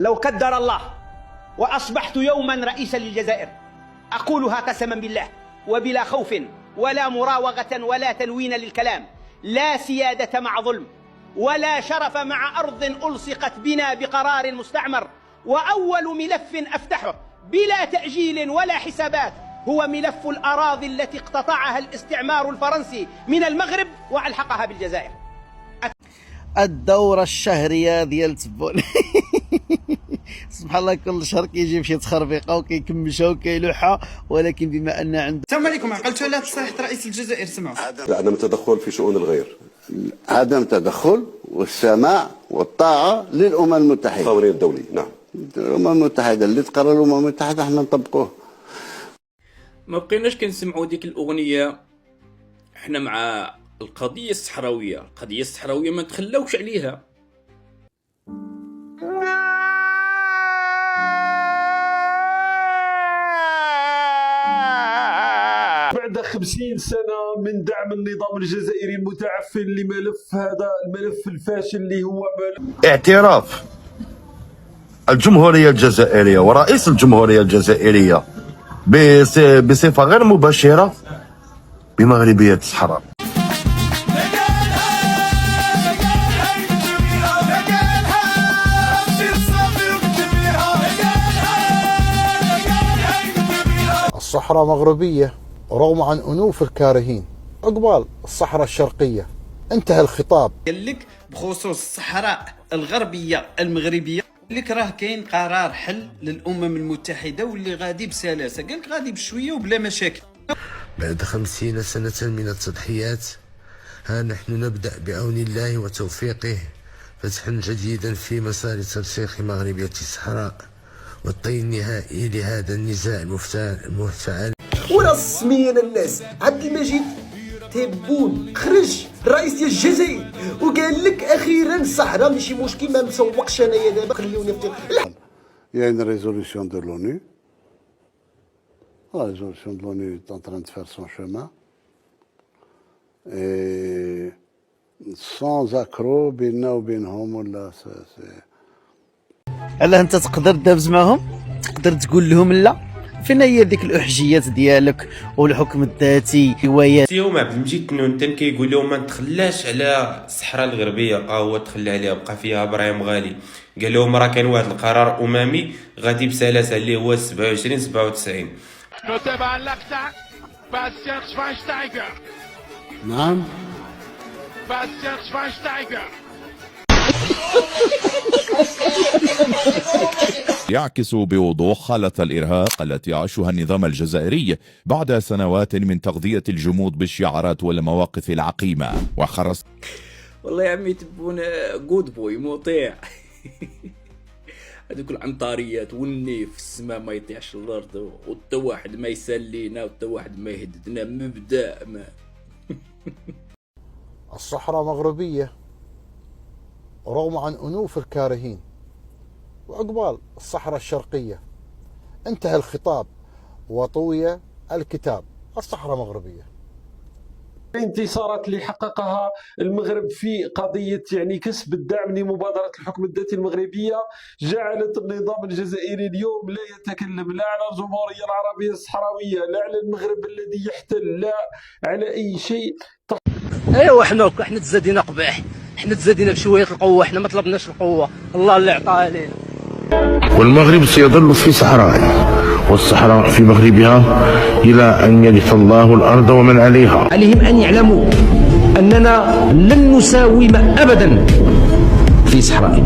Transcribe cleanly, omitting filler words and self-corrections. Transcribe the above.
لو قدر الله وأصبحت يوما رئيسا للجزائر أقولها قسما بالله وبلا خوف ولا مراوغة ولا تلوين للكلام: لا سيادة مع ظلم، ولا شرف مع أرض ألصقت بنا بقرار مستعمر. وأول ملف أفتحه بلا تأجيل ولا حسابات هو ملف الأراضي التي اقتطعها الاستعمار الفرنسي من المغرب وألحقها بالجزائر. الدورة الشهرية ديال تبون سبحان الله، كل شهر كيجيب شي تخربيقه وكيكمشها وكيلوحها، ولكن بما ان عنده. السلام عليكم. عقلتوا على تصريح رئيس الجزائر؟ سمعوا عدم التدخل في شؤون الغير، عدم تدخل والسماع والطاعة للأمم المتحدة، القوانين الدولي. نعم، الأمم المتحدة اللي تقرر الأمم المتحدة احنا نطبقوه. ما بقيناش كنسمعوا ديك الأغنية احنا مع القضية الصحراوية. القضية الصحراوية ما تخلاوش عليها. بعد 50 سنة من دعم النظام الجزائري المتعفن لملف هذا الملف الفاشل اللي هو ملف اعتراف الجمهورية الجزائرية ورئيس الجمهورية الجزائرية بصفة غير مباشرة بمغربية الصحراء. الصحراء مغربية رغم عن أنوف الكارهين، عقبال الصحراء الشرقية انتهى الخطاب. قال لك بخصوص الصحراء الغربية المغربية، قال لك راه كاين قرار حل للأمم المتحدة واللي غادي بسلاسة. قال لك غادي بشوية وبلا مشاكل. بعد 50 سنة من التضحيات ها نحن نبدأ بعون الله وتوفيقه فتحا جديدا في مسار ترسيخ مغربية الصحراء والطي النهائي لهذا النزاع المفتعل. ورسميا الناس عبد المجيد تبون خرج الرئيس ديال الجزائر وقال لك اخيرا الصحراء ماشي مشكل، ما مسوقش انايا دابا خليوني في Il y a une résolution de l'ONU. La résolution de l'ONU est en train de faire son chemin. Et sans accroc بيننا وبينهم ولا علاه انت تقدر تدابز معهم، تقدر تقول لهم لا، فين هي ديك الاحجيات ديالك والحكم الذاتي روايات. اليوم عبد المجيد تنونتن كيقول لهم ما نتخلاش على الصحراء الغربيه، هو تخلى عليها بقى فيها ابراهيم غالي. قال لهم راه كان واحد القرار اممي غادي بسلاسه اللي هو 27-97. نتابع اللقطه. باستيان شفاينشتايغر. نعم، باستيان شفاينشتايغر يعكس بوضوح حالة الإرهاق التي يعيشها النظام الجزائري بعد سنوات من تغذية الجمود بالشعارات والمواقف العقيمة وخرس. والله يا عمي تبون جود بوي مطيع. هذوك العنطاريات والنيف السماء ما يطيعش الارض، وتا واحد ما يسلينا وتا واحد ما يهددنا. مبدا ما الصحراء مغربية رغم عن أنوف الكارهين، وعقبال الصحراء الشرقية انتهى الخطاب وطوي الكتاب. الصحراء مغربية. الانتصارات اللي حققها المغرب في قضية يعني كسب الدعم لمبادرة الحكم الذاتي المغربية جعلت النظام الجزائري اليوم لا يتكلم لا على الجمهورية العربية الصحراوية لا على المغرب الذي يحتل لا على أي شيء. ايوا حنا تزادينا قباح، حنا تزادينا بشوية القوة، حنا ما طلبناش القوة، الله اللي عطاها لينا. والمغرب سيظل في صحراء والصحراء في مغربها إلى أن يرث الله الأرض ومن عليها. عليهم أن يعلموا أننا لن نساوم أبدا في صحرائنا.